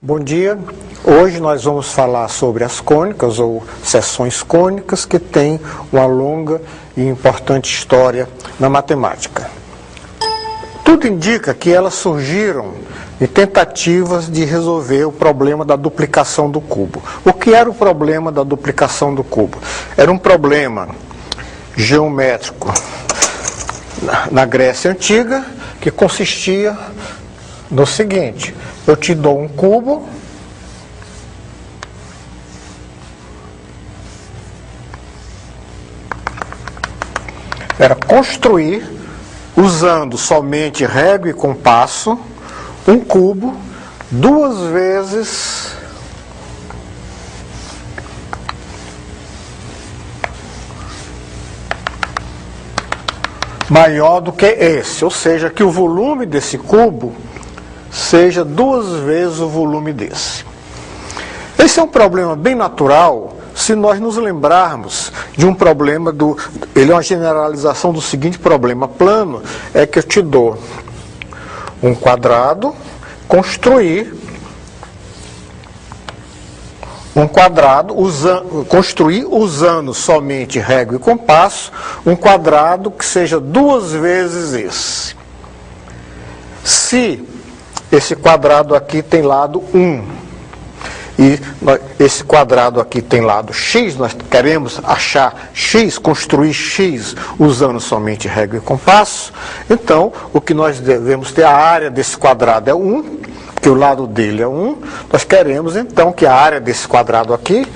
Bom dia, hoje nós vamos falar sobre as cônicas ou seções cônicas que têm uma longa e importante história na matemática. Tudo indica que elas surgiram de tentativas de resolver o problema da duplicação do cubo. O que era o problema da duplicação do cubo? Era um problema geométrico na Grécia Antiga que consistia no seguinte: eu te dou um cubo, era construir, usando somente régua e compasso, um cubo duas vezes maior do que esse, ou seja, que o volume desse cubo seja duas vezes o volume desse. Esse é um problema bem natural se nós nos lembrarmos de um problema ele é uma generalização do seguinte problema plano, é que eu te dou um quadrado, construir um quadrado, construir usando somente régua e compasso, um quadrado que seja duas vezes esse. Se esse quadrado aqui tem lado 1 e esse quadrado aqui tem lado x, nós queremos achar x, construir x usando somente régua e compasso, então o que nós devemos ter, a área desse quadrado é 1, que o lado dele é 1, nós queremos então que a área desse quadrado aqui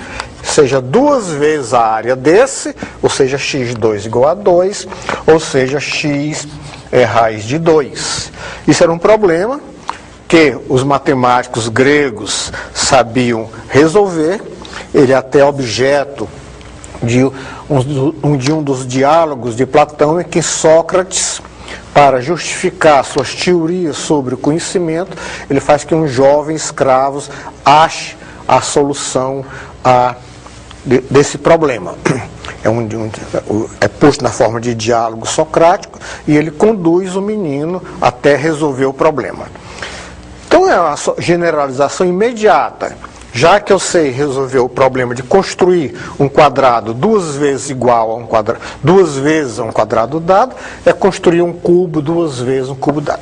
seja duas vezes a área desse, ou seja, x2 igual a 2, ou seja, x é raiz de 2. Isso era um problema que os matemáticos gregos sabiam resolver. Ele é até objeto de um dos diálogos de Platão, em que Sócrates, para justificar suas teorias sobre o conhecimento, ele faz que um jovem escravo ache a solução desse problema. É posto na forma de diálogo socrático e ele conduz o menino até resolver o problema. Então é uma generalização imediata. Já que eu sei resolver o problema de construir um quadrado duas vezes igual a um quadrado, duas vezes a um quadrado dado, é construir um cubo duas vezes um cubo dado.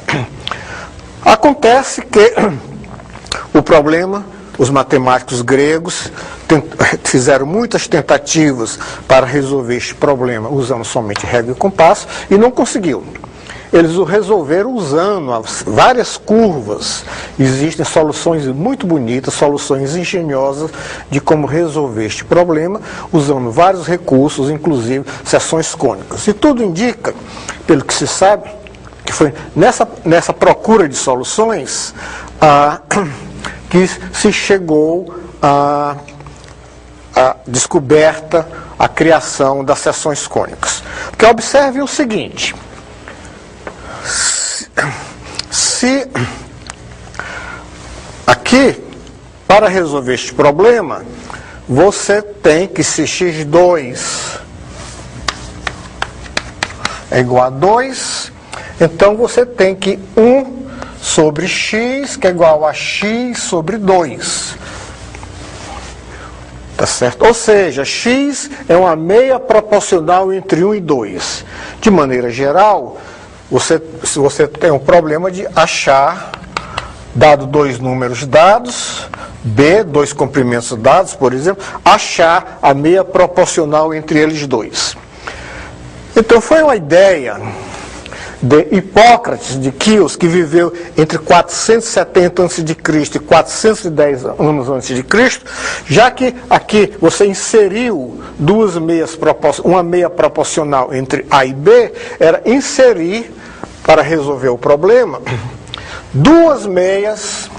Acontece que o problema, os matemáticos gregos fizeram muitas tentativas para resolver este problema usando somente régua e compasso e não conseguiu. Eles o resolveram usando várias curvas. Existem soluções muito bonitas, soluções engenhosas de como resolver este problema, usando vários recursos, inclusive seções cônicas. E tudo indica, pelo que se sabe, que foi nessa procura de soluções que se chegou à descoberta, à criação das seções cônicas. Porque observem o seguinte: se aqui, para resolver este problema, você tem que, se x2 é igual a 2, então você tem que 1 sobre x, que é igual a x sobre 2. Tá certo? Ou seja, x é uma meia proporcional entre 1 e 2. De maneira geral, se você tem um problema de achar, dado dois números dados, B, dois comprimentos dados, por exemplo, achar a meia proporcional entre eles dois. Então foi uma ideia de Hipócrates de Quios, que viveu entre 470 a.C. e 410 anos antes de Cristo, já que aqui você inseriu uma meia proporcional entre A e B, era inserir, para resolver o problema, duas meias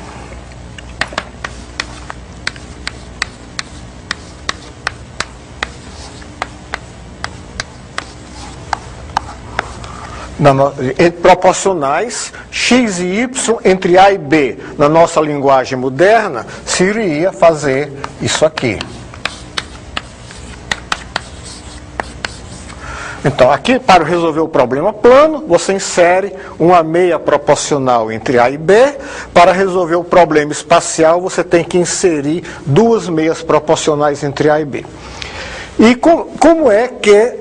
proporcionais, x e y entre A e B. Na nossa linguagem moderna, se iria fazer isso aqui. Então, aqui, para resolver o problema plano, você insere uma meia proporcional entre A e B. Para resolver o problema espacial, você tem que inserir duas meias proporcionais entre A e B. E como é que,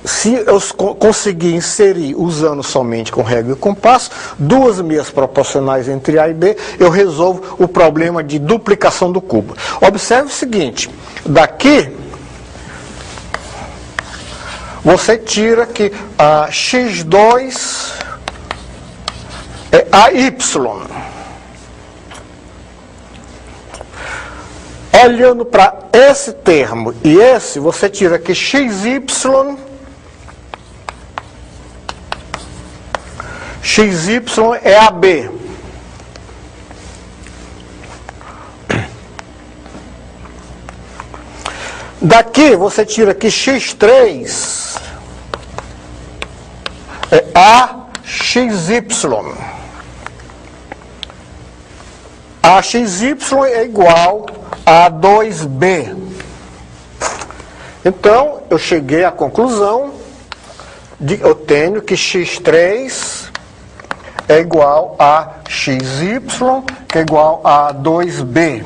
se eu conseguir inserir, usando somente com régua e compasso, duas meias proporcionais entre A e B, eu resolvo o problema de duplicação do cubo. Observe o seguinte, daqui você tira que x2 é AY. Olhando para esse termo e esse, você tira que xy é AB. Daqui você tira que x3 é AXY. AXY é igual a 2B. Então, eu cheguei à conclusão de eu tenho que x3 é igual a XY, que é igual a 2B.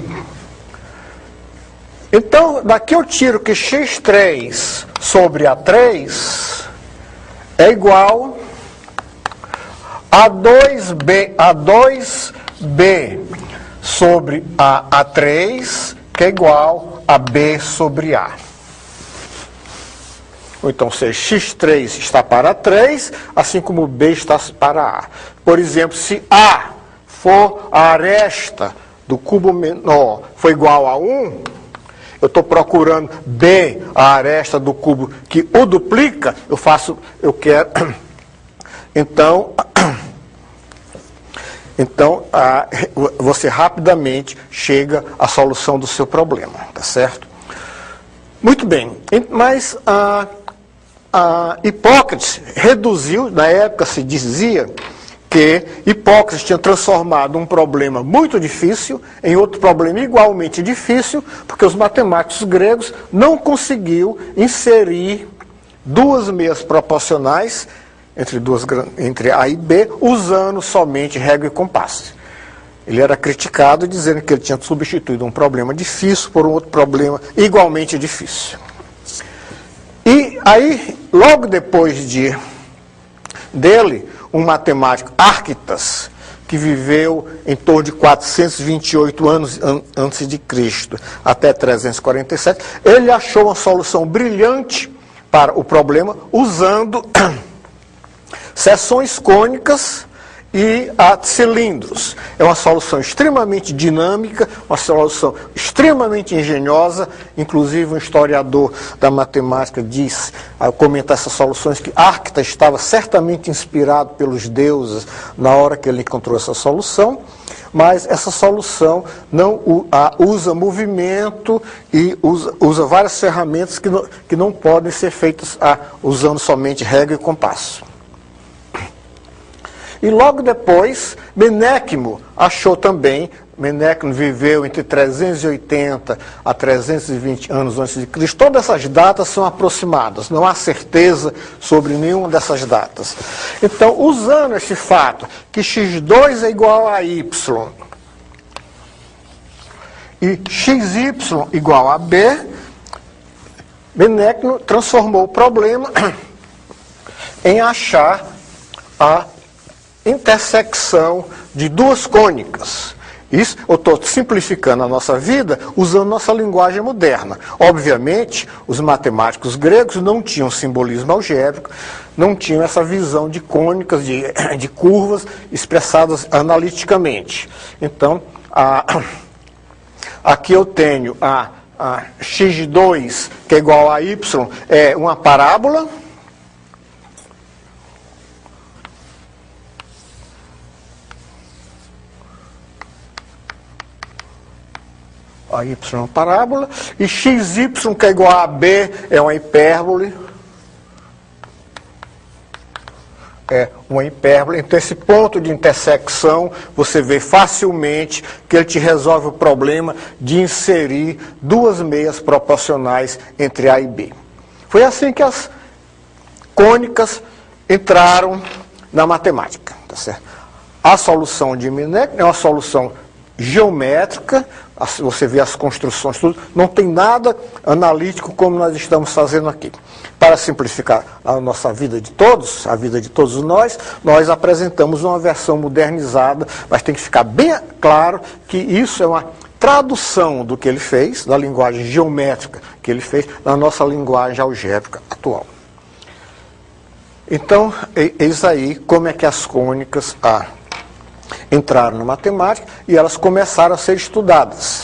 Então, daqui eu tiro que x3 sobre A3 é igual a 2B sobre a A3, que é igual a B sobre A. Ou então, se x3 está para A3, assim como B está para A. Por exemplo, se A for a aresta do cubo menor for igual a 1, eu estou procurando B, a aresta do cubo que o duplica, eu quero, então você rapidamente chega à solução do seu problema, tá certo? Muito bem, mas Hipócrates reduziu, na época se dizia que Hipócrates tinha transformado um problema muito difícil em outro problema igualmente difícil, porque os matemáticos gregos não conseguiam inserir duas meias proporcionais entre A e B, usando somente régua e compasso. Ele era criticado dizendo que ele tinha substituído um problema difícil por um outro problema igualmente difícil. E aí, logo depois dele, um matemático, Arquitas, que viveu em torno de 428 anos antes de Cristo, até 347, ele achou uma solução brilhante para o problema, usando seções cônicas e cilindros. É uma solução extremamente dinâmica, uma solução extremamente engenhosa. Inclusive, um historiador da matemática diz, ao comentar essas soluções, que Arquitas estava certamente inspirado pelos deuses na hora que ele encontrou essa solução, mas essa solução não usa movimento e usa várias ferramentas que não podem ser feitas usando somente régua e compasso. E logo depois, Menéquimo achou também, Menéquimo viveu entre 380 a 320 anos antes de Cristo. Todas essas datas são aproximadas, não há certeza sobre nenhuma dessas datas. Então, usando esse fato, que x2 é igual a y, e xy igual a b, Menéquimo transformou o problema em achar a intersecção de duas cônicas. Isso, eu estou simplificando a nossa vida usando nossa linguagem moderna. Obviamente, os matemáticos gregos não tinham simbolismo algébrico, não tinham essa visão de cônicas, de curvas expressadas analiticamente. Então, aqui eu tenho a x2, que é igual a y, é uma parábola. A y é uma parábola, e xy, que é igual a b, é uma hipérbole. É uma hipérbole. Então, esse ponto de intersecção, você vê facilmente que ele te resolve o problema de inserir duas meias proporcionais entre A e B. Foi assim que as cônicas entraram na matemática, tá certo? A solução de Mineckmo é uma solução geométrica, você vê as construções, tudo, não tem nada analítico como nós estamos fazendo aqui. Para simplificar a nossa vida de todos, a vida de todos nós apresentamos uma versão modernizada, mas tem que ficar bem claro que isso é uma tradução do que ele fez, da linguagem geométrica que ele fez, na nossa linguagem algébrica atual. Então, eis aí como é que as cônicas entraram na matemática e elas começaram a ser estudadas.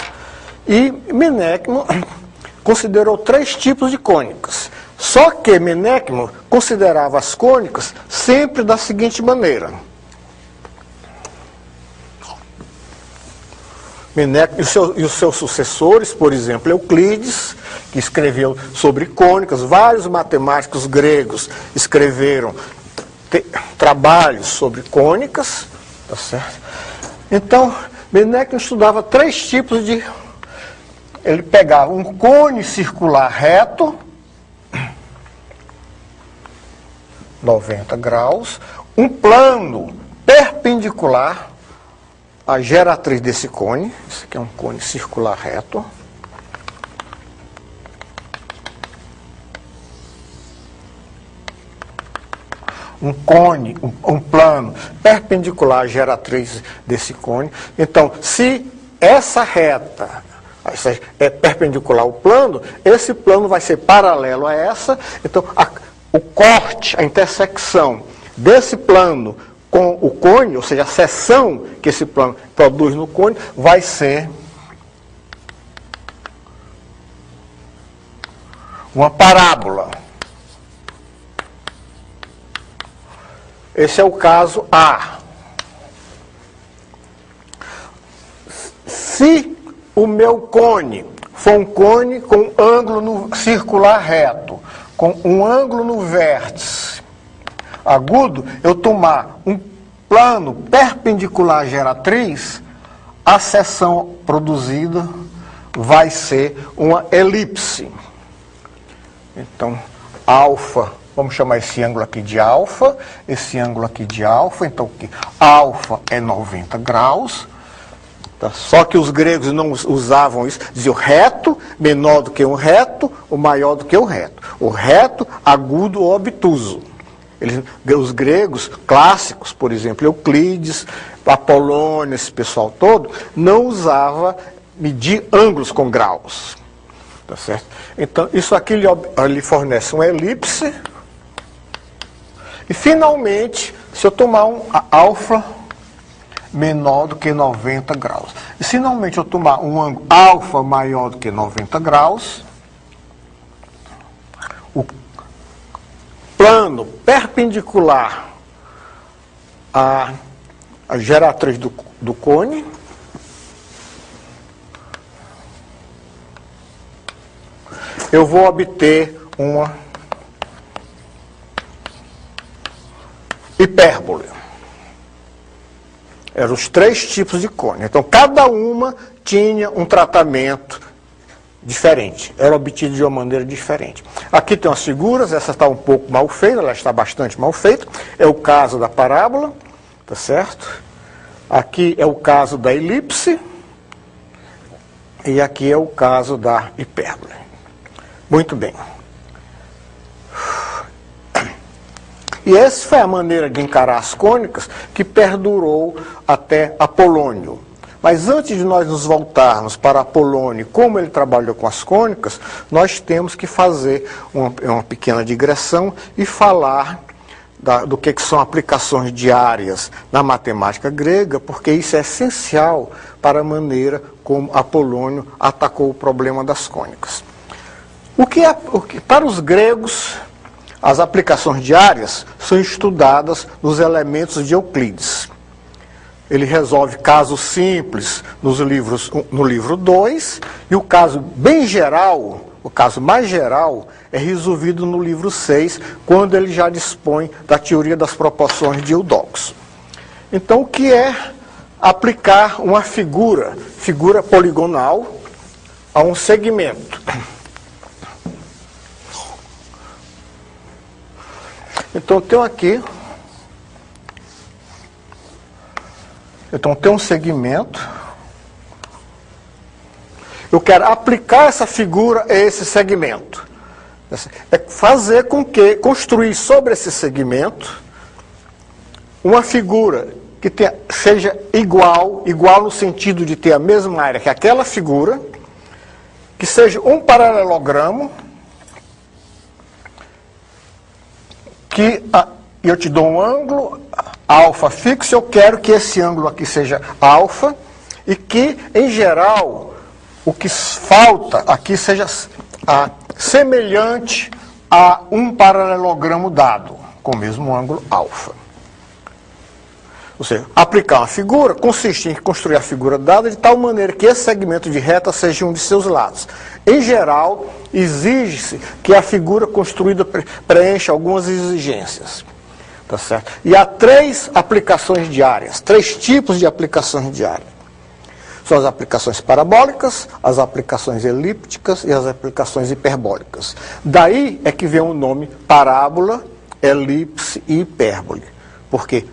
E Mineckmo considerou 3 tipos de cônicas. Só que Mineckmo considerava as cônicas sempre da seguinte maneira. Mineckmo e os seus sucessores, por exemplo, Euclides, que escreveu sobre cônicas, vários matemáticos gregos escreveram trabalhos sobre cônicas, tá certo? Então, Mineckmo estudava 3 tipos de... Ele pegava um cone circular reto, 90 graus, um plano perpendicular à geratriz desse cone, esse aqui é um cone circular reto, um plano perpendicular à geratriz desse cone. Então, se essa reta é perpendicular ao plano, esse plano vai ser paralelo a essa. Então, o corte, a intersecção desse plano com o cone, ou seja, a seção que esse plano produz no cone, vai ser uma parábola. Esse é o caso A. Se o meu cone for um cone com ângulo circular reto, com um ângulo no vértice agudo, eu tomar um plano perpendicular à geratriz, a seção produzida vai ser uma elipse. Então, alfa, vamos chamar esse ângulo aqui de alfa, esse ângulo aqui de alfa, então aqui, alfa é 90 graus, tá? Só que os gregos não usavam isso, diziam reto, menor do que um reto, o maior do que o reto, agudo ou obtuso. Os gregos clássicos, por exemplo, Euclides, Apolônio, esse pessoal todo, não usava medir ângulos com graus. Tá certo? Então, isso aqui lhe fornece uma elipse. E, finalmente, se eu tomar um alfa menor do que 90 graus. E, finalmente, eu tomar um ângulo alfa maior do que 90 graus, o plano perpendicular à geratriz do cone eu vou obter uma hipérbole. Eram os 3 tipos de cone. Então, cada uma tinha um tratamento diferente. Era obtido de uma maneira diferente. Aqui tem umas figuras, essa está um pouco mal feita, ela está bastante mal feita. É o caso da parábola, tá certo? Aqui é o caso da elipse. E aqui é o caso da hipérbole. Muito bem. E essa foi a maneira de encarar as cônicas que perdurou até Apolônio. Mas antes de nós nos voltarmos para Apolônio, como ele trabalhou com as cônicas, nós temos que fazer uma pequena digressão e falar do que são aplicações diárias na matemática grega, porque isso é essencial para a maneira como Apolônio atacou o problema das cônicas. Para os gregos, as aplicações diárias são estudadas nos elementos de Euclides. Ele resolve casos simples no livro 2, e o caso bem geral, o caso mais geral, é resolvido no livro 6, quando ele já dispõe da teoria das proporções de Eudoxo. Então, o que é aplicar uma figura poligonal, a um segmento? Então, tenho aqui, então tem um segmento, eu quero aplicar essa figura a esse segmento. É fazer com que, construir sobre esse segmento, uma figura que seja igual no sentido de ter a mesma área que aquela figura, que seja um paralelogramo, que eu te dou um ângulo alfa fixo, eu quero que esse ângulo aqui seja alfa, e que, em geral, o que falta aqui seja semelhante a um paralelogramo dado, com o mesmo ângulo alfa. Ou seja, aplicar uma figura consiste em construir a figura dada de tal maneira que esse segmento de reta seja um de seus lados. Em geral, exige-se que a figura construída preencha algumas exigências. Tá certo? E há 3 aplicações diárias, 3 tipos de aplicações diárias. São as aplicações parabólicas, as aplicações elípticas e as aplicações hiperbólicas. Daí é que vem o nome parábola, elipse e hipérbole. Porque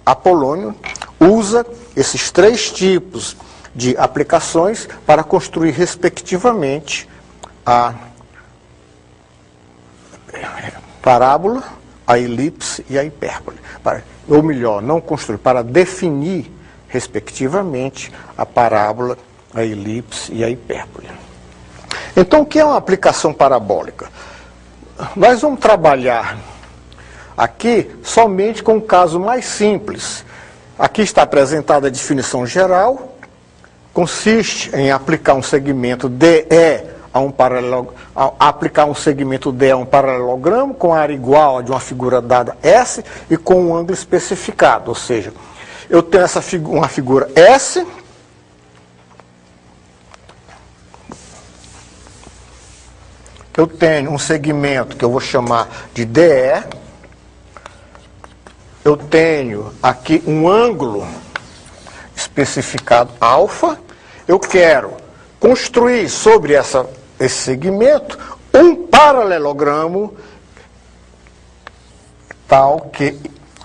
Apolônio usa esses 3 tipos de aplicações para construir, respectivamente, a parábola, a elipse e a hipérbole. Ou melhor, não construir, para definir, respectivamente, a parábola, a elipse e a hipérbole. Então, o que é uma aplicação parabólica? Nós vamos trabalhar aqui somente com um caso mais simples. Aqui está apresentada a definição geral. Consiste em aplicar um segmento DE a um paralelogramo com área igual a de uma figura dada S e com um ângulo especificado. Ou seja, eu tenho uma figura S, eu tenho um segmento que eu vou chamar de DE, eu tenho aqui um ângulo especificado alfa, eu quero construir sobre esse segmento um paralelogramo tal que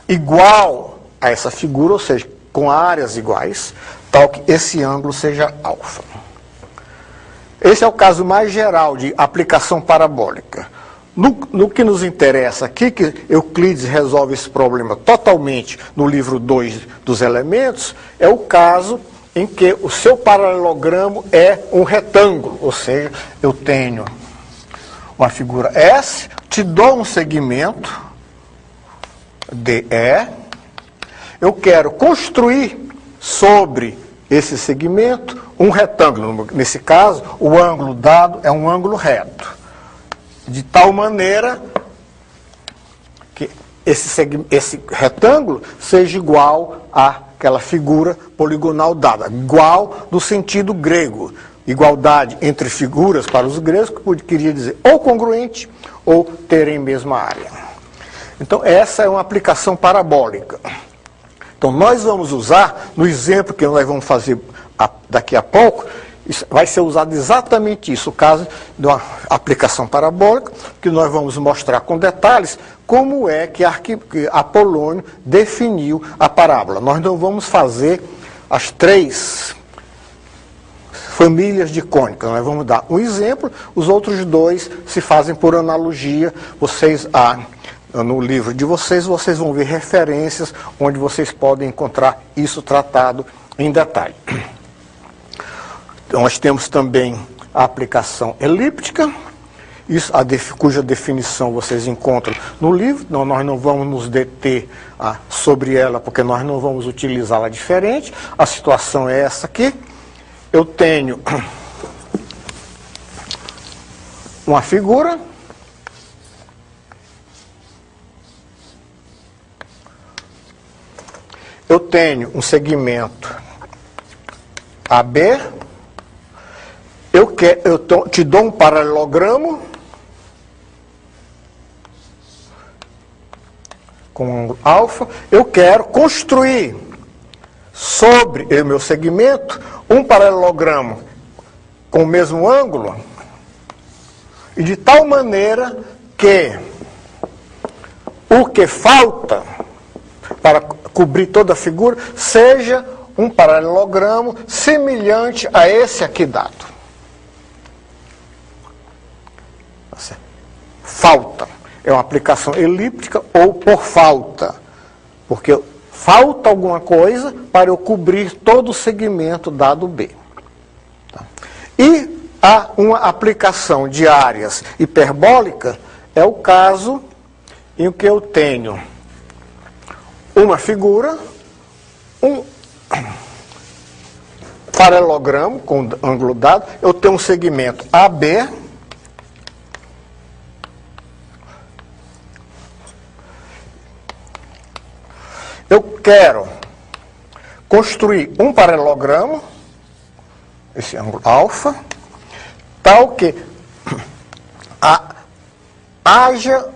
igual a essa figura, ou seja, com áreas iguais, tal que esse ângulo seja alfa. Esse é o caso mais geral de aplicação parabólica. No que nos interessa aqui, que Euclides resolve esse problema totalmente no livro 2 dos elementos, é o caso em que o seu paralelogramo é um retângulo, ou seja, eu tenho uma figura S, te dou um segmento DE, eu quero construir sobre esse segmento um retângulo. Nesse caso, o ângulo dado é um ângulo reto. De tal maneira que esse retângulo seja igual àquela figura poligonal dada. Igual no sentido grego. Igualdade entre figuras para os gregos, que queria dizer ou congruente ou terem mesma área. Então, essa é uma aplicação parabólica. Então, nós vamos usar, no exemplo que nós vamos fazer daqui a pouco, vai ser usado exatamente isso, o caso de uma aplicação parabólica, que nós vamos mostrar com detalhes como é que Apolônio definiu a parábola. Nós não vamos fazer as 3 famílias de cônicas, nós vamos dar um exemplo, os outros 2 se fazem por analogia. Vocês, no livro de vocês vão ver referências onde vocês podem encontrar isso tratado em detalhe. Nós temos também a aplicação elíptica, cuja definição vocês encontram no livro. Nós não vamos nos deter sobre ela, porque nós não vamos utilizá-la diferente. A situação é essa aqui. Eu tenho uma figura, eu tenho um segmento AB, eu te dou um paralelogramo com ângulo alfa, eu quero construir sobre o meu segmento um paralelogramo com o mesmo ângulo, e de tal maneira que o que falta para cobrir toda a figura seja um paralelogramo semelhante a esse aqui dado. Falta. É uma aplicação elíptica ou por falta. Porque falta alguma coisa para eu cobrir todo o segmento dado B. Tá? E há uma aplicação de áreas hiperbólicas, é o caso em que eu tenho uma figura, um paralelogramo com ângulo dado, eu tenho um segmento AB, eu quero construir um paralelogramo, esse ângulo alfa, tal que haja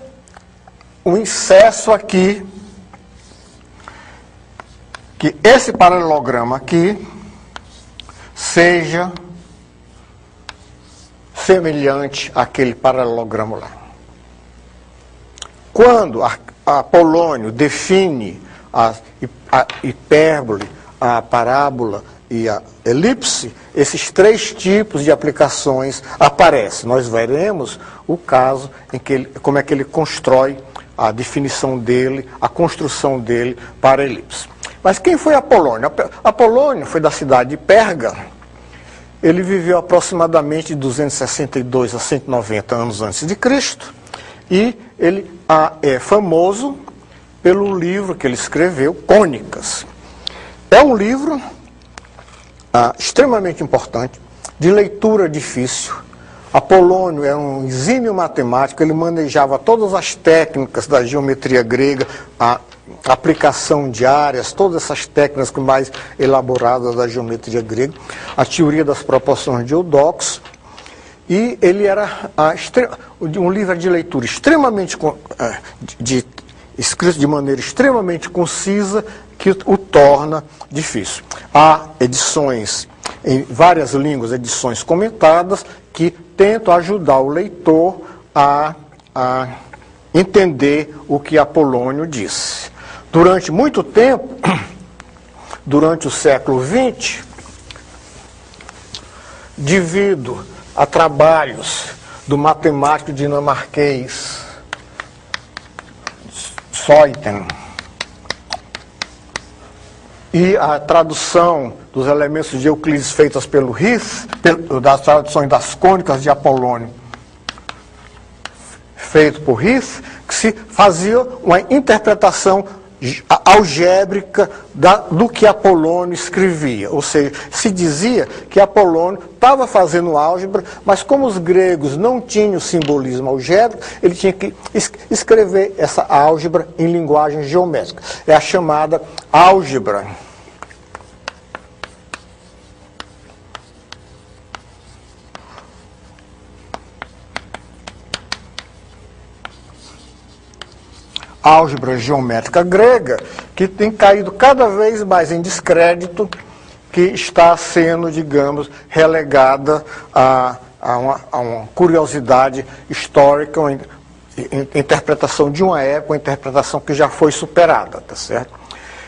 um incesso aqui, que esse paralelogramo aqui seja semelhante àquele paralelogramo lá. Quando Apolônio define a hipérbole, a parábola e a elipse, esses três tipos de aplicações aparecem. Nós veremos o caso em que como é que ele constrói a definição dele, a construção dele para a elipse. Mas quem foi Apolônio? Apolônio foi da cidade de Perga. Ele viveu aproximadamente de 262 a 190 anos antes de Cristo. E ele é famoso pelo livro que ele escreveu, Cônicas. É um livro extremamente importante, de leitura difícil. Apolônio era um exímio matemático, ele manejava todas as técnicas da geometria grega, a aplicação de áreas, todas essas técnicas mais elaboradas da geometria grega, a teoria das proporções de Eudoxo, e ele era um livro de leitura extremamente escrito de maneira extremamente concisa, que o torna difícil. Há edições em várias línguas, edições comentadas, que tentam ajudar o leitor a entender o que Apolônio disse. Durante muito tempo, durante o século XX, devido a trabalhos do matemático dinamarquês Soiten e a tradução dos elementos de Euclides feitas pelo Ries, das traduções das cônicas de Apolônio, feito por Ries, que se fazia uma interpretação algébrica do que Apolônio escrevia. Ou seja, se dizia que Apolônio estava fazendo álgebra, mas como os gregos não tinham simbolismo algébrico, ele tinha que escrever essa álgebra em linguagem geométrica. É a chamada álgebra geométrica grega, que tem caído cada vez mais em descrédito, que está sendo, digamos, relegada a uma curiosidade histórica, uma interpretação de uma época, uma interpretação que já foi superada, tá certo?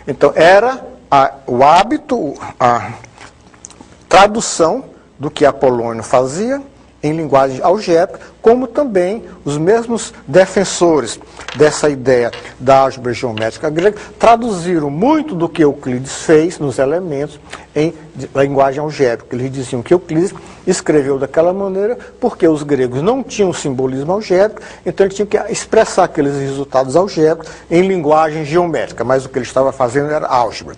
Então, era o hábito, a tradução do que Apolônio fazia em linguagem algébrica, como também os mesmos defensores dessa ideia da álgebra geométrica grega traduziram muito do que Euclides fez nos elementos em linguagem algébrica. Eles diziam que Euclides escreveu daquela maneira porque os gregos não tinham simbolismo algébrico, então ele tinha que expressar aqueles resultados algébricos em linguagem geométrica, mas o que ele estava fazendo era álgebra.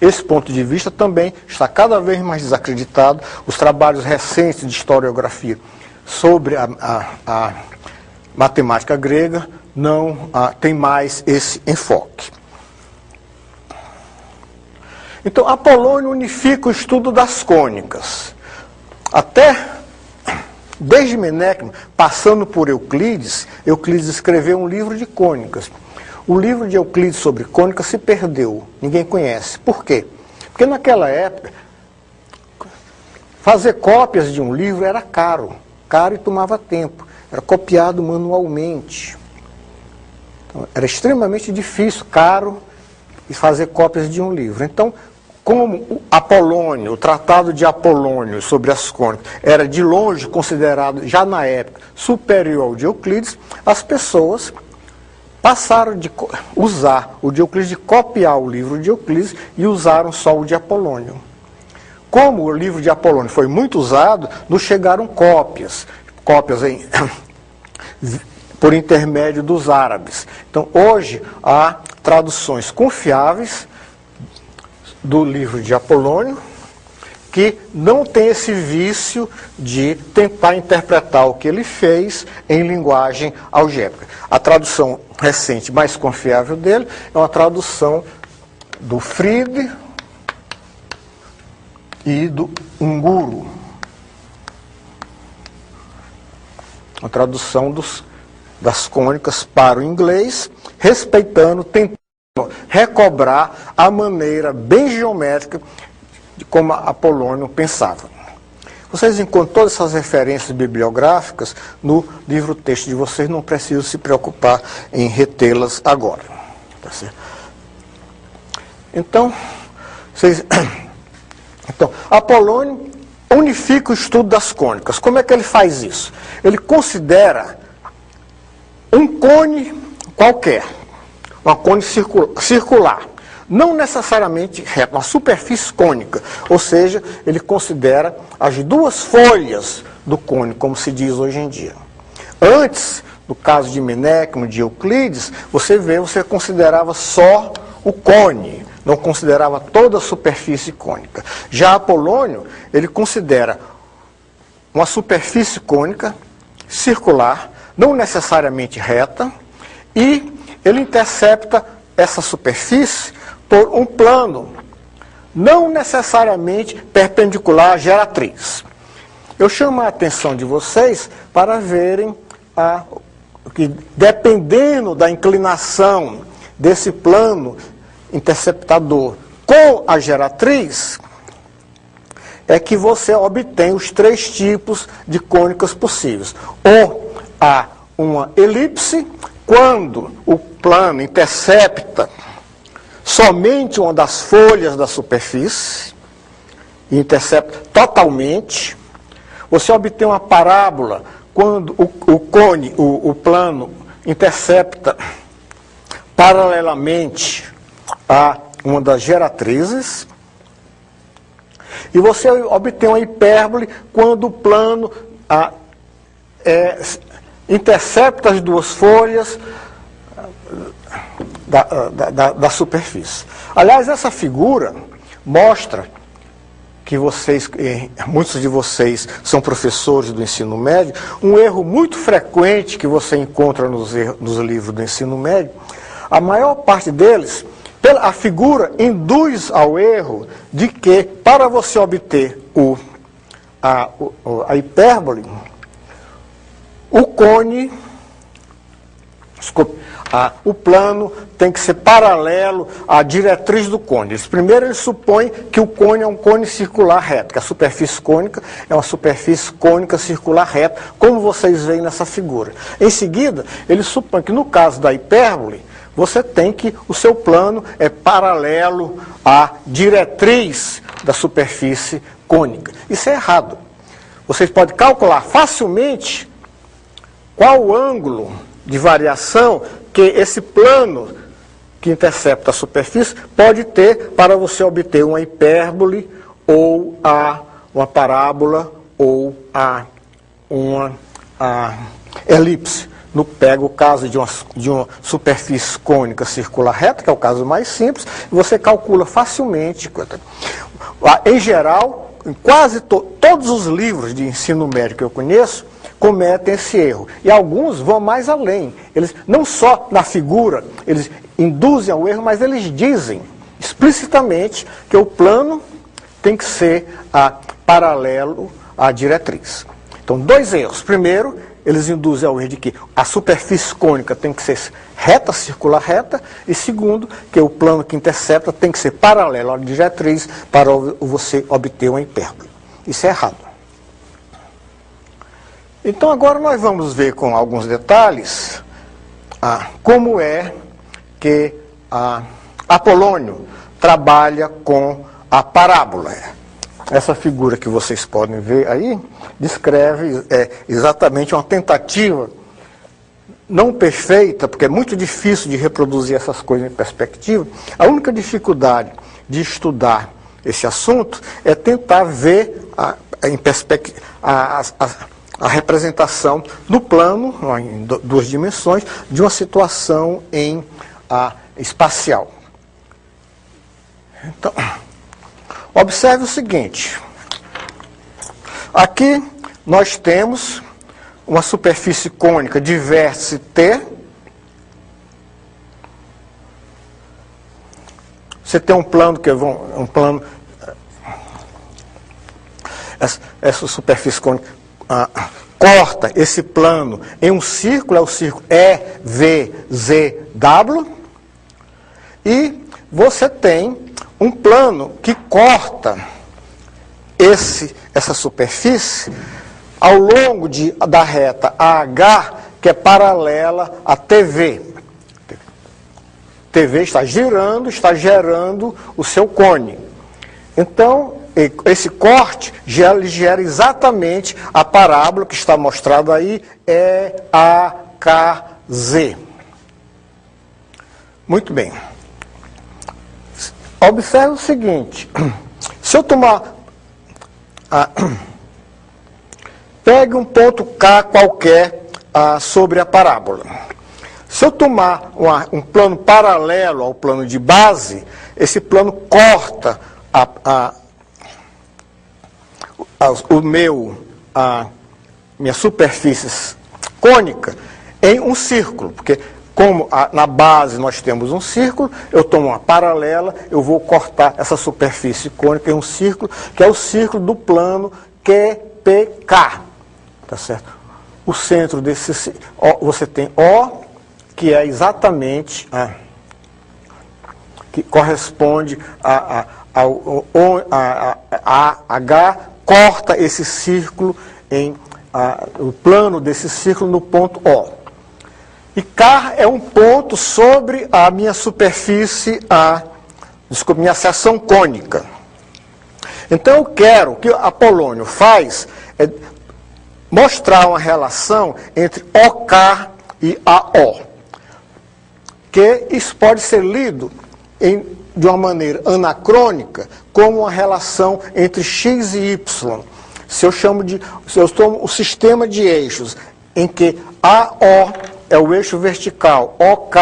Esse ponto de vista também está cada vez mais desacreditado. Os trabalhos recentes de historiografia sobre a matemática grega não tem mais esse enfoque. Então, Apolônio unifica o estudo das cônicas. Desde Menecma, passando por Euclides, Euclides escreveu um livro de cônicas. O livro de Euclides sobre cônicas se perdeu, ninguém conhece. Por quê? Porque naquela época, fazer cópias de um livro era caro e tomava tempo. Era copiado manualmente. Então, era extremamente difícil, caro, fazer cópias de um livro. Então, como o Apolônio, o Tratado de Apolônio sobre as cônicas, era de longe considerado, já na época, superior ao de Euclides, as pessoas passaram de usar o de Euclides, de copiar o livro de Euclides, e usaram só o de Apolônio. Como o livro de Apolônio foi muito usado, nos chegaram cópias por intermédio dos árabes. Então, hoje, há traduções confiáveis do livro de Apolônio, que não tem esse vício de tentar interpretar o que ele fez em linguagem algébrica. A tradução recente mais confiável dele é uma tradução do Fried e do Unguru. A tradução das cônicas para o inglês, tentando recobrar a maneira bem geométrica de como Apolônio pensava. Vocês encontram todas essas referências bibliográficas no livro-texto de vocês, não precisam se preocupar em retê-las agora. Tá certo? Então, Apolônio unifica o estudo das cônicas. Como é que ele faz isso? Ele considera um cone qualquer, uma cone circular, não necessariamente reta, uma superfície cônica, ou seja, ele considera as duas folhas do cone, como se diz hoje em dia. Antes, no caso de Menecmo, de Euclides, você considerava só o cone, não considerava toda a superfície cônica. Já Apolônio, ele considera uma superfície cônica, circular, não necessariamente reta, e ele intercepta essa superfície por um plano, não necessariamente perpendicular à geratriz. Eu chamo a atenção de vocês para verem que, dependendo da inclinação desse plano interceptador com a geratriz, é que você obtém os três tipos de cônicas possíveis. Ou há uma elipse, quando o plano intercepta somente uma das folhas da superfície, e intercepta totalmente. Você obtém uma parábola, quando o plano intercepta paralelamente a uma das geratrizes. E você obtém uma hipérbole quando o plano intercepta as duas folhas da superfície. Aliás, essa figura mostra que muitos de vocês são professores do ensino médio, um erro muito frequente que você encontra nos livros do ensino médio. A maior parte deles, a figura induz ao erro de que, para você obter a hipérbole, o plano tem que ser paralelo à diretriz do cone. Primeiro, eles supõem que o cone é um cone circular reto, que a superfície cônica é uma superfície cônica circular reta, como vocês veem nessa figura. Em seguida, eles supõem que, no caso da hipérbole, você tem que o seu plano é paralelo à diretriz da superfície cônica. Isso é errado. Vocês podem calcular facilmente qual o ângulo de variação que esse plano que intercepta a superfície pode ter para você obter uma hipérbole ou uma parábola ou uma elipse. Pega o caso de uma superfície cônica circular reta, que é o caso mais simples, e você calcula facilmente. Em geral, em quase todos os livros de ensino médio que eu conheço, cometem esse erro. E alguns vão mais além. Eles, não só na figura, eles induzem ao erro, mas eles dizem explicitamente que o plano tem que ser paralelo à diretriz. Então, dois erros. Primeiro, eles induzem ao erro de que a superfície cônica tem que ser reta, circular reta, e segundo, que o plano que intercepta tem que ser paralelo à diretriz para você obter uma hipérbole. Isso é errado. Então agora nós vamos ver com alguns detalhes como é que Apolônio trabalha com a parábola. Essa figura que vocês podem ver aí descreve exatamente uma tentativa não perfeita, porque é muito difícil de reproduzir essas coisas em perspectiva. A única dificuldade de estudar esse assunto é tentar ver em perspectiva a representação no plano, em duas dimensões, de uma situação espacial. Então, observe o seguinte. Aqui nós temos uma superfície cônica de vértice T. Você tem um plano essa superfície cônica corta esse plano em um círculo, é o círculo EVZW, e você tem um plano que corta essa superfície ao longo da reta AH, que é paralela a TV. TV está girando, está gerando o seu cone. Então, esse corte gera exatamente a parábola que está mostrada aí, EAKZ. Muito bem. Observe o seguinte. Se eu tomar... pegue um ponto K qualquer sobre a parábola. Se eu tomar um plano paralelo ao plano de base, esse plano corta minha superfície cônica em um círculo, porque como na base nós temos um círculo, eu tomo uma paralela, eu vou cortar essa superfície cônica em um círculo, que é o círculo do plano QPK. Tá certo? O centro desse... você tem O, que é exatamente... que corresponde a H, corta esse círculo o plano desse círculo no ponto O. E K é um ponto sobre a minha superfície, minha seção cônica. Então eu quero, o que Apolônio faz é mostrar uma relação entre OK e AO. Que isso pode ser lido de uma maneira anacrônica como uma relação entre X e Y. Se eu tomo o sistema de eixos em que AO é o eixo vertical, OK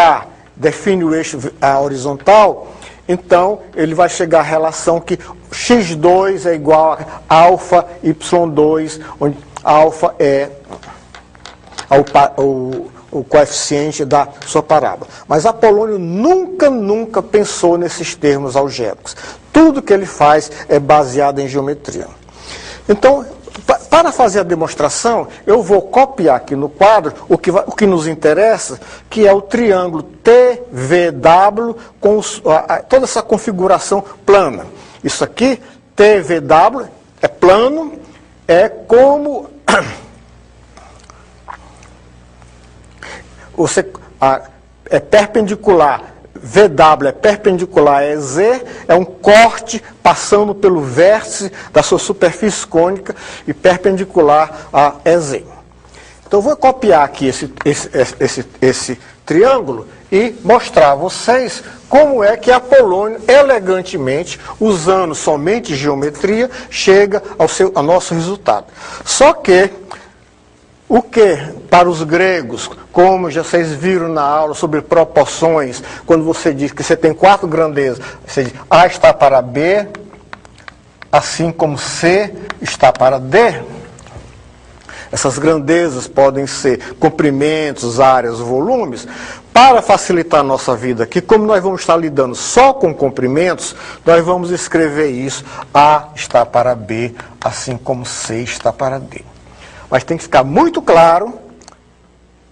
define o eixo horizontal, então ele vai chegar à relação que x2 é igual a alfa y2, onde alfa é o coeficiente da sua parábola. Mas Apolônio nunca pensou nesses termos algébricos. Tudo que ele faz é baseado em geometria. Então, para fazer a demonstração, eu vou copiar aqui no quadro o que nos interessa, que é o triângulo TVW com toda essa configuração plana. Isso aqui, TVW, é plano, é como... é perpendicular, VW é perpendicular a EZ, é um corte passando pelo vértice da sua superfície cônica e perpendicular a EZ. Então eu vou copiar aqui esse triângulo e mostrar a vocês como é que Apolônio, elegantemente, usando somente geometria, chega ao nosso resultado. Só que o que, para os gregos, como já vocês viram na aula sobre proporções, quando você diz que você tem 4 grandezas, você diz A está para B, assim como C está para D. Essas grandezas podem ser comprimentos, áreas, volumes. Para facilitar a nossa vida aqui, como nós vamos estar lidando só com comprimentos, nós vamos escrever isso, A está para B, assim como C está para D. Mas tem que ficar muito claro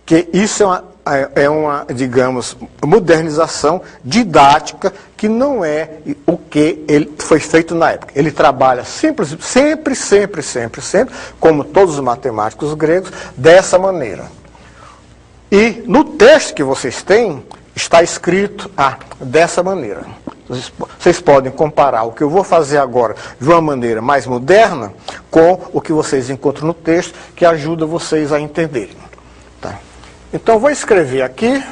que isso é uma, digamos, modernização didática que não é o que ele foi feito na época. Ele trabalha sempre, como todos os matemáticos gregos, dessa maneira. E no texto que vocês têm, está escrito dessa maneira. Vocês podem comparar o que eu vou fazer agora de uma maneira mais moderna com o que vocês encontram no texto, que ajuda vocês a entenderem. Tá? Então, vou escrever aqui,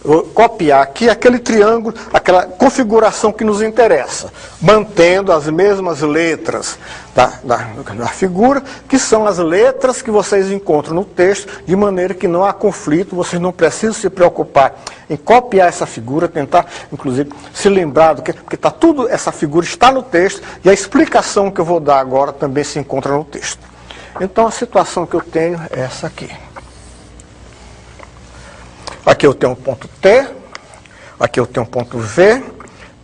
vou copiar aqui aquele triângulo, aquela configuração que nos interessa, mantendo as mesmas letras da figura, que são as letras que vocês encontram no texto, de maneira que não há conflito, vocês não precisam se preocupar em copiar essa figura, tentar, inclusive, se lembrar do que, porque essa figura está no texto, e a explicação que eu vou dar agora também se encontra no texto. Então, a situação que eu tenho é essa aqui. Aqui eu tenho um ponto T, aqui eu tenho um ponto V,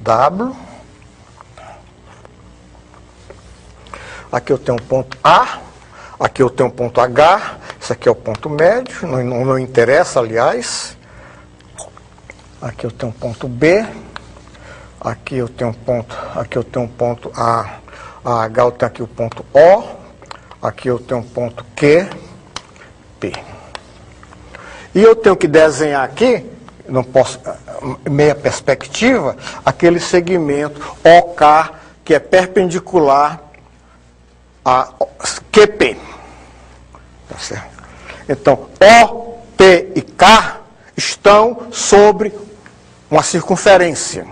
W, aqui eu tenho um ponto A, aqui eu tenho um ponto H, esse aqui é o ponto médio, não interessa, aliás. Aqui eu tenho um ponto B, aqui eu tenho um ponto A, H eu tenho aqui o ponto O, aqui eu tenho um ponto Q, P. E eu tenho que desenhar aqui, não posso, meia perspectiva, aquele segmento OK, que é perpendicular a QP. Tá certo? Então, O, P e K estão sobre uma circunferência.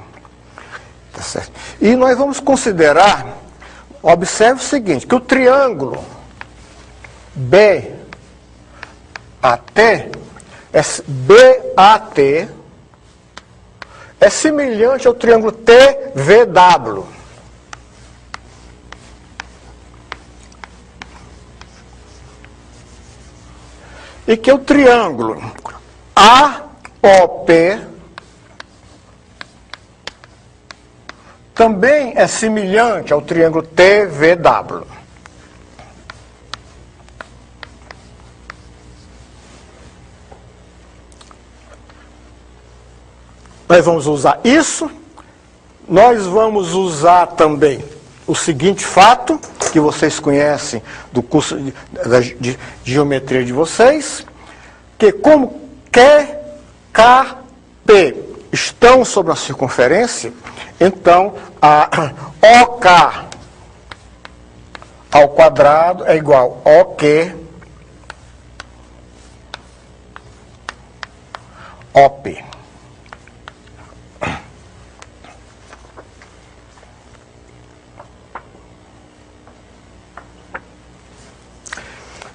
Tá certo? E nós vamos considerar, observe o seguinte, que o triângulo BAT é semelhante ao triângulo TVW. E que o triângulo AOP também é semelhante ao triângulo TVW. Nós vamos usar isso, nós vamos usar também o seguinte fato, que vocês conhecem do curso de geometria de vocês, que como Q, K, P estão sobre a circunferência, então a OK ao quadrado é igual a OQ, OP.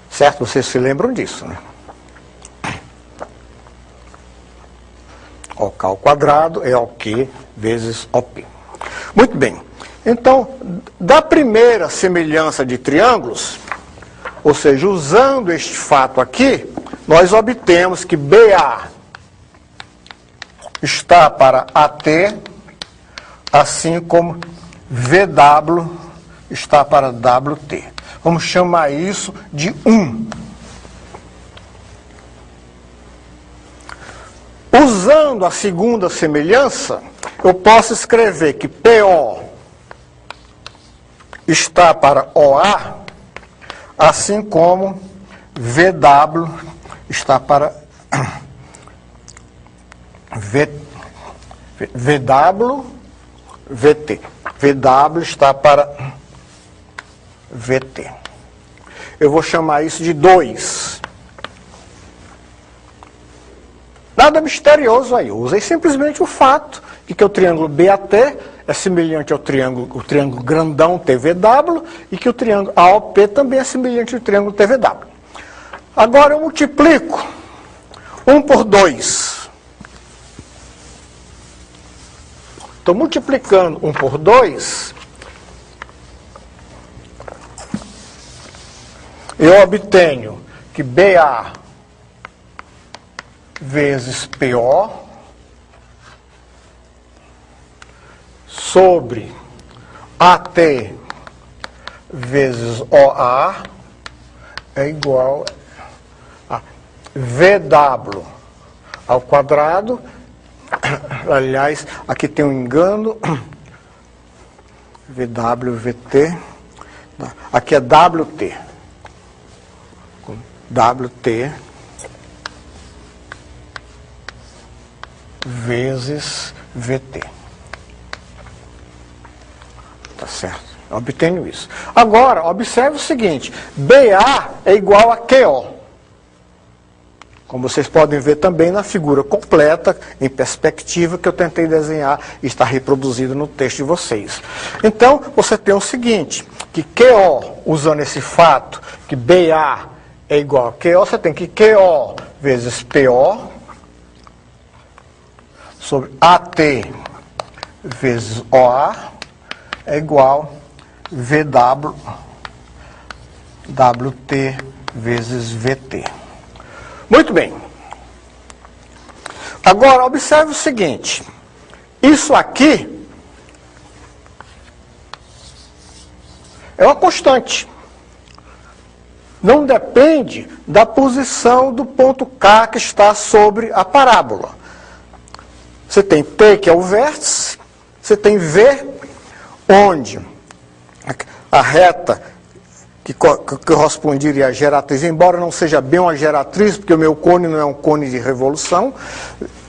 Certo? Vocês se lembram disso, né? OK ao quadrado é OQ vezes OP. Muito bem. Então, da primeira semelhança de triângulos, ou seja, usando este fato aqui, nós obtemos que BA está para AT, assim como VW está para WT. Vamos chamar isso de 1. Usando a segunda semelhança, eu posso escrever que PO está para OA, assim como VW está para VW, VT. VW está para VT. Eu vou chamar isso de 2. Nada misterioso aí. Eu usei simplesmente o fato de que o triângulo BAT é semelhante ao triângulo grandão TVW e que o triângulo AOP também é semelhante ao triângulo TVW. Agora eu multiplico 1 por 2. Estou multiplicando 1 por 2. Eu obtenho que BA vezes PO sobre AT vezes OA é igual a VW ao quadrado. Aliás, aqui tem um engano. VW, VT. Aqui é WT. WT vezes VT. Tá certo? Eu obtenho isso. Agora, observe o seguinte, BA é igual a QO. Como vocês podem ver também na figura completa, em perspectiva, que eu tentei desenhar e está reproduzido no texto de vocês. Então, você tem o seguinte, que QO, usando esse fato, que BA é igual a QO, você tem que QO vezes PO sobre AT vezes OA é igual a VW WT vezes VT. Muito bem. Agora, observe o seguinte. Isso aqui é uma constante. Não depende da posição do ponto K que está sobre a parábola. Você tem P, que é o vértice. Você tem V, onde a reta que corresponderia à geratriz, embora não seja bem uma geratriz, porque o meu cone não é um cone de revolução.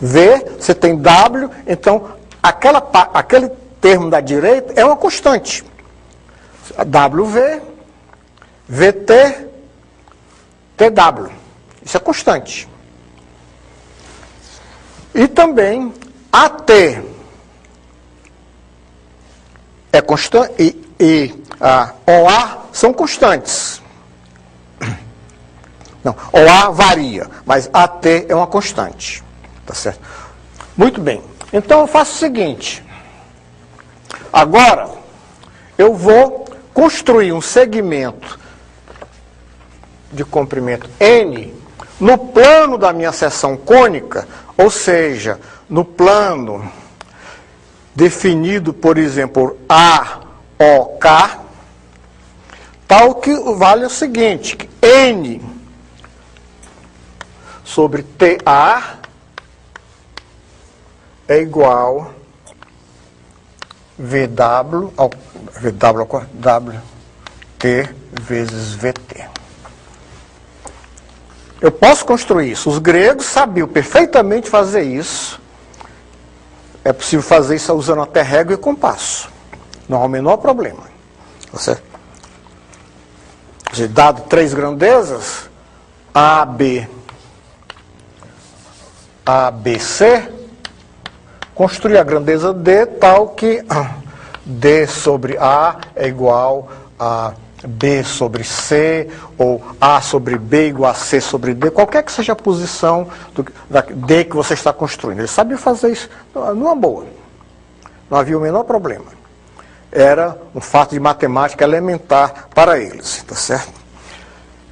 V, você tem W, então aquele termo da direita é uma constante. WV, VT, TW. Isso é constante. E também AT é constante e a OA são constantes. Não, OA varia, mas AT é uma constante. Tá certo? Muito bem. Então eu faço o seguinte. Agora eu vou construir um segmento de comprimento N no plano da minha seção cônica, ou seja, no plano definido, por exemplo, AOK, tal que vale o seguinte, que N sobre TA é igual VW ao WT vezes VT. Eu posso construir isso. Os gregos sabiam perfeitamente fazer isso. É possível fazer isso usando até régua e compasso. Não há o menor problema. Você, dado 3 grandezas, AB, ABC, construir a grandeza D tal que D sobre A é igual a B sobre C, ou A sobre B igual a C sobre D, qualquer que seja a posição da D que você está construindo. Eles sabiam fazer isso numa boa. Não havia o menor problema. Era um fato de matemática elementar para eles, tá certo?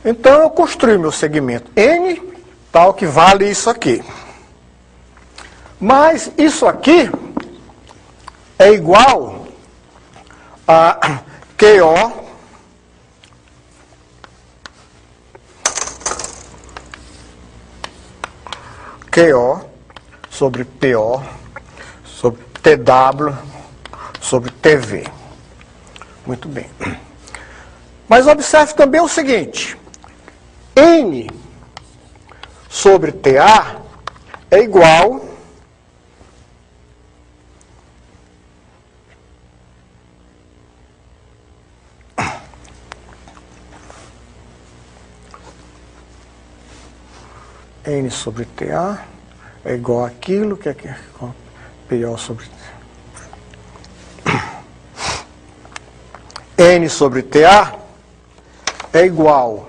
Então eu construí meu segmento N, tal que vale isso aqui. Mas isso aqui é igual a QO sobre PO sobre TW sobre TV. Muito bem. Mas observe também o seguinte. N sobre TA é igual N sobre TA é igual àquilo que é PO sobre N sobre TA é igual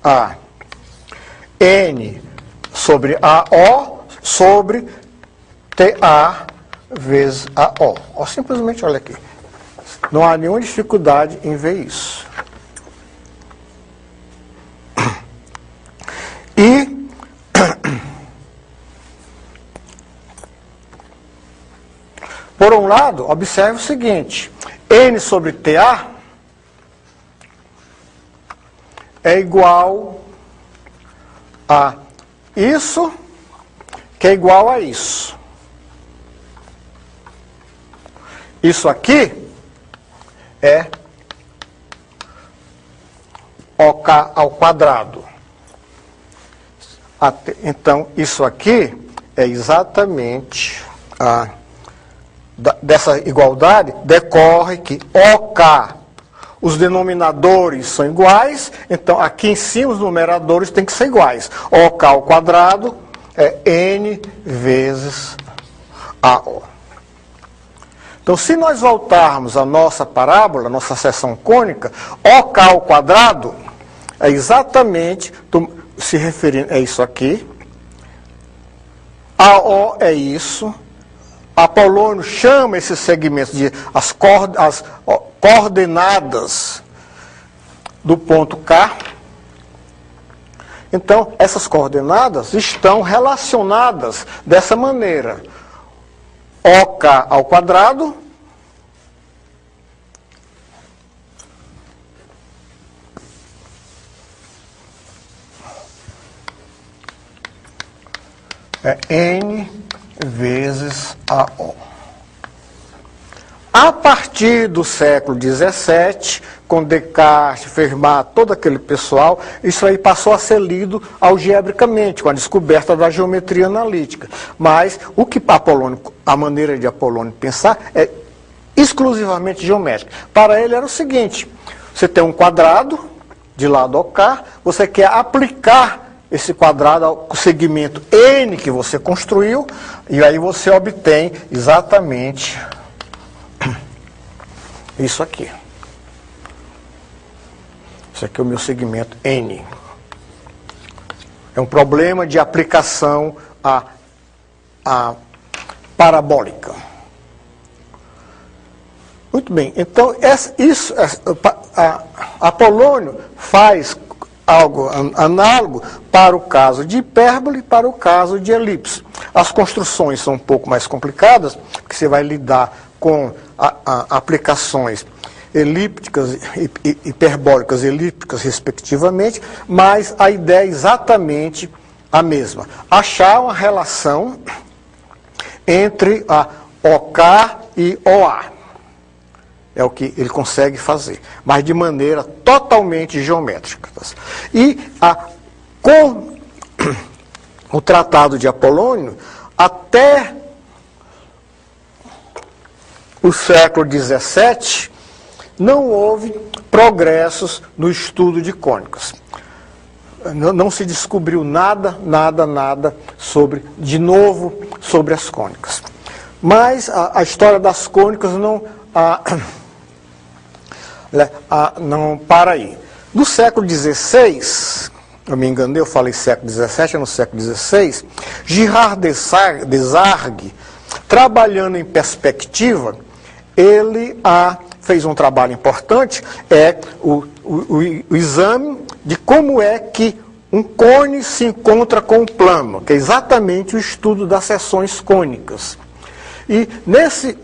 a N sobre AO sobre TA vezes AO. Ou simplesmente, olha aqui. Não há nenhuma dificuldade em ver isso. E por um lado, observe o seguinte, N sobre TA é igual a isso, que é igual a isso. Isso aqui é OK ao quadrado. Então, isso aqui é exatamente dessa igualdade, decorre que OK, os denominadores são iguais, então aqui em cima os numeradores têm que ser iguais. OK ao quadrado é N vezes AO. Então, se nós voltarmos à nossa parábola, nossa seção cônica, OK ao quadrado é exatamente, se referindo, é isso aqui, AO é isso, Apolônio chama esse segmento de as coordenadas do ponto K. Então, essas coordenadas estão relacionadas dessa maneira. OK ao quadrado é N vezes AO. A partir do século XVII, com Descartes, Fermat, todo aquele pessoal, isso aí passou a ser lido algebricamente, com a descoberta da geometria analítica. Mas o que Apolônio, a maneira de Apolônio pensar é exclusivamente geométrica. Para ele era o seguinte: você tem um quadrado de lado OK, você quer aplicar esse quadrado ao segmento N que você construiu, e aí você obtém exatamente isso aqui. Isso aqui é o meu segmento N. É um problema de aplicação à parabólica. Muito bem, então Apolônio faz algo análogo para o caso de hipérbole e para o caso de elipse. As construções são um pouco mais complicadas, porque você vai lidar com aplicações elípticas, hiperbólicas e elípticas, respectivamente, mas a ideia é exatamente a mesma. Achar uma relação entre a OK e OA. É o que ele consegue fazer, mas de maneira totalmente geométrica. E com o Tratado de Apolônio, até o século XVII, não houve progressos no estudo de cônicas. Não se descobriu nada de novo sobre as cônicas. Mas a história das cônicas não para aí. No século XVI, eu me enganei, eu falei século XVII, é no século XVI, Girard Desargues, trabalhando em perspectiva, ele fez um trabalho importante, o exame de como é que um cone se encontra com um plano, que é exatamente o estudo das seções cônicas. E nesse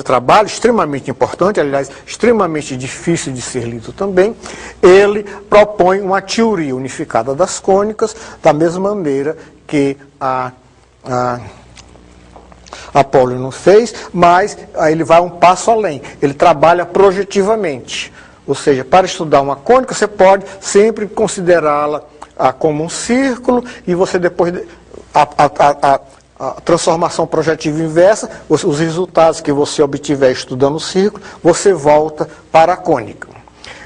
trabalho extremamente importante, aliás, extremamente difícil de ser lido também, ele propõe uma teoria unificada das cônicas, da mesma maneira que Apolônio fez, mas ele vai um passo além. Ele trabalha projetivamente. Ou seja, para estudar uma cônica, você pode sempre considerá-la como um círculo, e você depois... A transformação projetiva inversa, os resultados que você obtiver estudando o círculo, você volta para a cônica.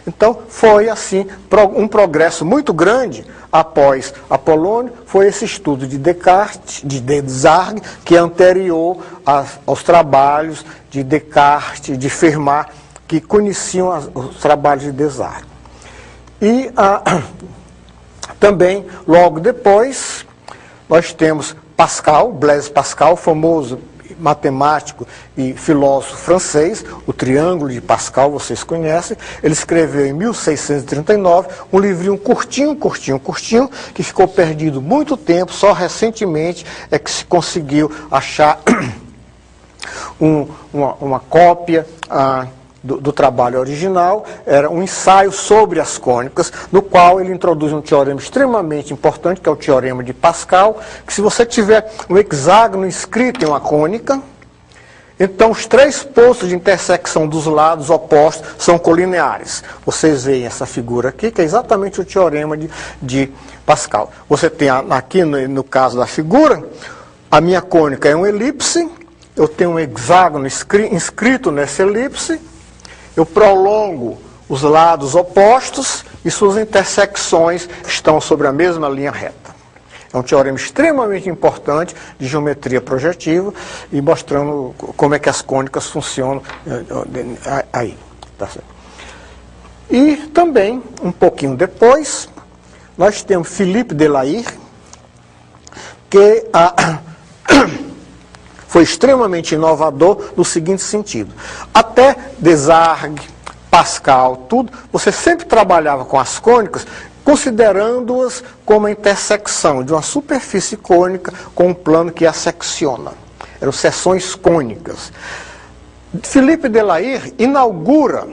Então, foi assim, um progresso muito grande após Apolônio, foi esse estudo de Descartes, de Desargues, que é anterior aos trabalhos de Descartes, de Fermat, que conheciam os trabalhos de Desargues. E também, logo depois, nós temos Pascal, Blaise Pascal, famoso matemático e filósofo francês, o Triângulo de Pascal, vocês conhecem. Ele escreveu em 1639 um livrinho curtinho, que ficou perdido muito tempo, só recentemente é que se conseguiu achar uma cópia do trabalho original. Era um ensaio sobre as cônicas, no qual ele introduz um teorema extremamente importante, que é o teorema de Pascal, que se você tiver um hexágono inscrito em uma cônica, Então, os três pontos de intersecção dos lados opostos são colineares. Vocês veem essa figura aqui, que é exatamente o teorema de Pascal. Você tem aqui, no caso da figura, a minha cônica é uma elipse, eu tenho um hexágono inscrito nessa elipse, eu prolongo os lados opostos e suas intersecções estão sobre a mesma linha reta. É um teorema extremamente importante de geometria projetiva e mostrando como é que as cônicas funcionam aí. Tá certo? E também, um pouquinho depois, nós temos Philippe Delahaye, que foi extremamente inovador no seguinte sentido. Até Desargues, Pascal, tudo, você sempre trabalhava com as cônicas considerando-as como a intersecção de uma superfície cônica com um plano que a secciona. Eram seções cônicas. Philippe Delahaye inaugura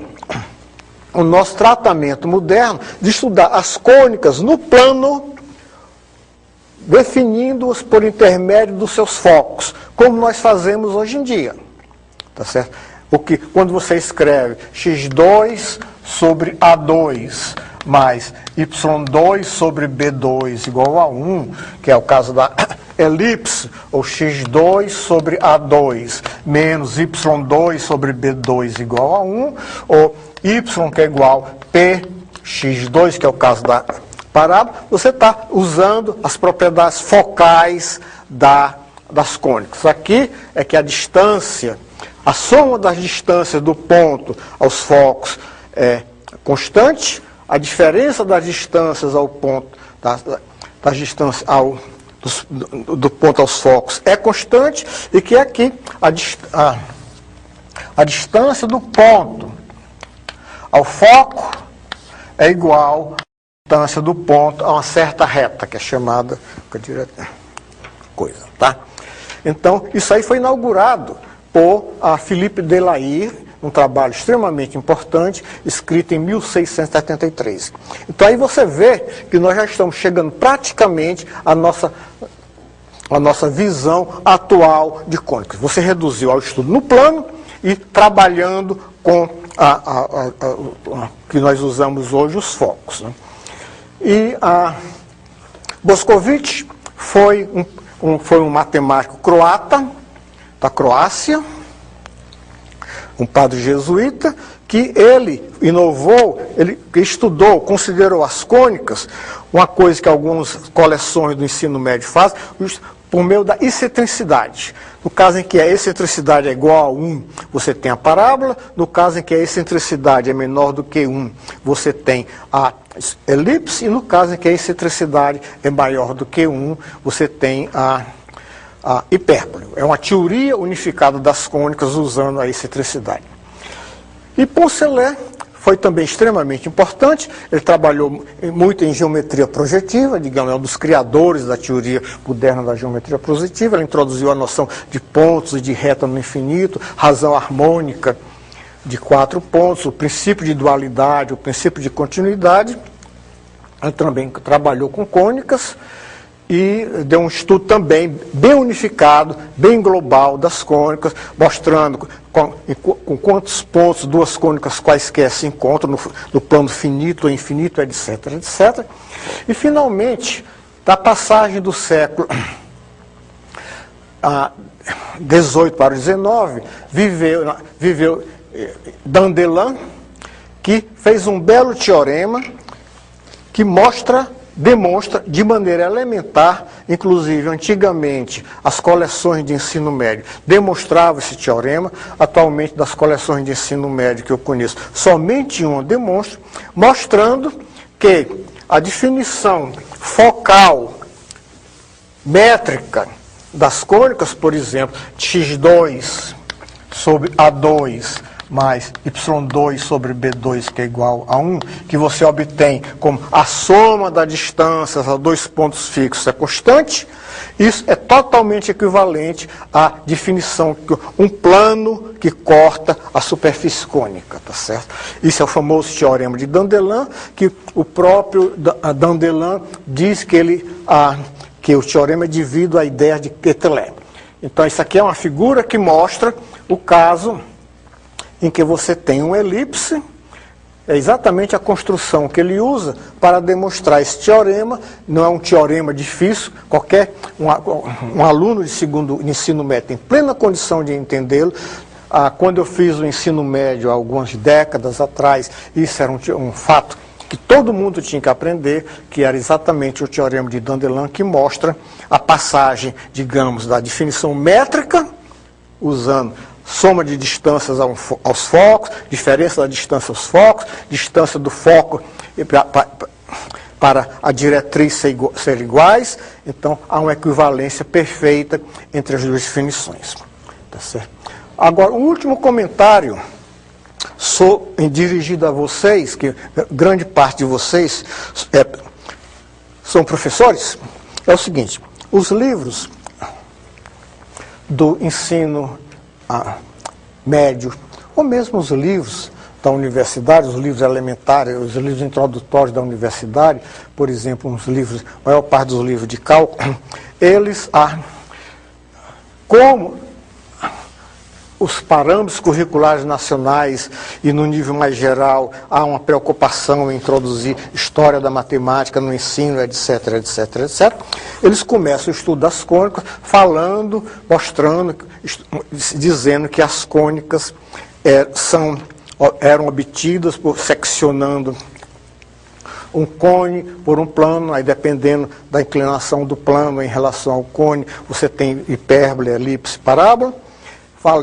o nosso tratamento moderno de estudar as cônicas no plano, definindo-as por intermédio dos seus focos, como nós fazemos hoje em dia. Tá certo? Quando você escreve x2 sobre A2 mais y2 sobre B2 igual a 1, que é o caso da elipse, ou x2 sobre A2 menos y2 sobre B2 igual a 1, ou y que é igual px2, que é o caso da parábola, você está usando as propriedades focais das cônicas. Aqui é que a distância, a soma das distâncias do ponto aos focos é constante, a diferença das distâncias ao ponto, das distâncias do ponto aos focos é constante, e que aqui a distância do ponto ao foco é igual à distância do ponto a uma certa reta, que é chamada coisa, tá? Então, isso aí foi inaugurado por Philippe Delahaye, um trabalho extremamente importante, escrito em 1673. Então aí você vê que nós já estamos chegando praticamente à nossa visão atual de cônicas. Você reduziu ao estudo no plano e trabalhando com que nós usamos hoje, os focos. Né? E Boscovich foi um matemático croata, da Croácia, um padre jesuíta, que ele inovou, ele estudou, considerou as cônicas, uma coisa que algumas coleções do ensino médio fazem, por meio da excentricidade. No caso em que a excentricidade é igual a 1, você tem a parábola. No caso em que a excentricidade é menor do que 1, você tem a elipse. E no caso em que a excentricidade é maior do que 1, você tem a hipérbole. É uma teoria unificada das cônicas usando a excentricidade. E Poncelet foi também extremamente importante. Ele trabalhou muito em geometria projetiva, digamos, é um dos criadores da teoria moderna da geometria projetiva. Ele introduziu a noção de pontos e de reta no infinito, razão harmônica de 4 pontos, o princípio de dualidade, o princípio de continuidade. Ele também trabalhou com cônicas e deu um estudo também bem unificado, bem global das cônicas, mostrando com quantos pontos duas cônicas quaisquer se encontram no plano finito, infinito, etc, etc. E, finalmente, da passagem do século XVIII para o XIX, viveu Dandelin, que fez um belo teorema que demonstra de maneira elementar, inclusive antigamente as coleções de ensino médio demonstravam esse teorema, atualmente das coleções de ensino médio que eu conheço, somente uma demonstra, mostrando que a definição focal métrica das cônicas, por exemplo, x2 sobre A2 mais y2 sobre b2, que é igual a 1, que você obtém como a soma das distâncias a dois pontos fixos é constante, isso é totalmente equivalente à definição de um plano que corta a superfície cônica, tá certo? Isso é o famoso teorema de Dandelin, que o próprio Dandelin diz que o teorema é devido à ideia de Quetelet. Então, isso aqui é uma figura que mostra o caso em que você tem uma elipse. É exatamente a construção que ele usa para demonstrar esse teorema. Não é um teorema difícil, um aluno de segundo ensino médio tem plena condição de entendê-lo. Quando eu fiz o ensino médio há algumas décadas atrás, isso era um fato que todo mundo tinha que aprender, que era exatamente o teorema de Dandelin, que mostra a passagem, digamos, da definição métrica, usando soma de distâncias aos focos, diferença da distância aos focos, distância do foco para a diretriz ser iguais. Então, há uma equivalência perfeita entre as duas definições. Tá certo? Agora, o último comentário dirigido a vocês, que grande parte de vocês são professores, é o seguinte: os livros do ensino médio, ou mesmo os livros da universidade, os livros elementares, os livros introdutórios da universidade, por exemplo, a maior parte dos livros de cálculo, eles, como os parâmetros curriculares nacionais e no nível mais geral há uma preocupação em introduzir história da matemática no ensino, etc, etc, etc. Eles começam o estudo das cônicas falando, mostrando, dizendo que as cônicas eram obtidas seccionando um cone por um plano, aí dependendo da inclinação do plano em relação ao cone, você tem hipérbole, elipse, parábola.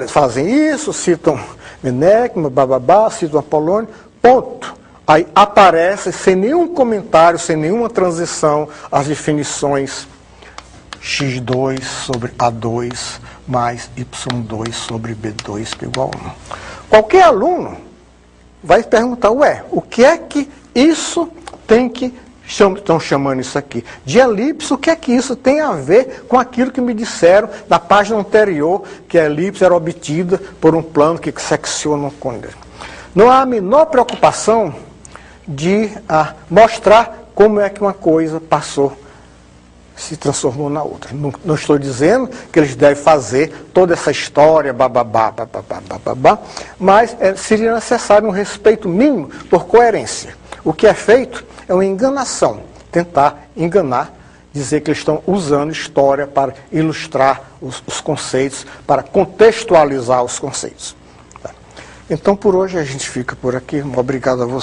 Fazem isso, citam Menechma, bababá, citam Apolônio, ponto. Aí aparece, sem nenhum comentário, sem nenhuma transição, as definições x2 sobre A2 mais y2 sobre B2, que é igual a 1. Qualquer aluno vai perguntar, o que é que isso tem que... Estão chamando isso aqui de elipse. O que é que isso tem a ver com aquilo que me disseram na página anterior, que a elipse era obtida por um plano que secciona um cone? Não há a menor preocupação de mostrar como é que uma coisa se transformou na outra. Não estou dizendo que eles devem fazer toda essa história, bababá, mas seria necessário um respeito mínimo por coerência. O que é feito é uma enganação, tentar enganar, dizer que eles estão usando história para ilustrar os conceitos, para contextualizar os conceitos. Então, por hoje a gente fica por aqui. Obrigado a você.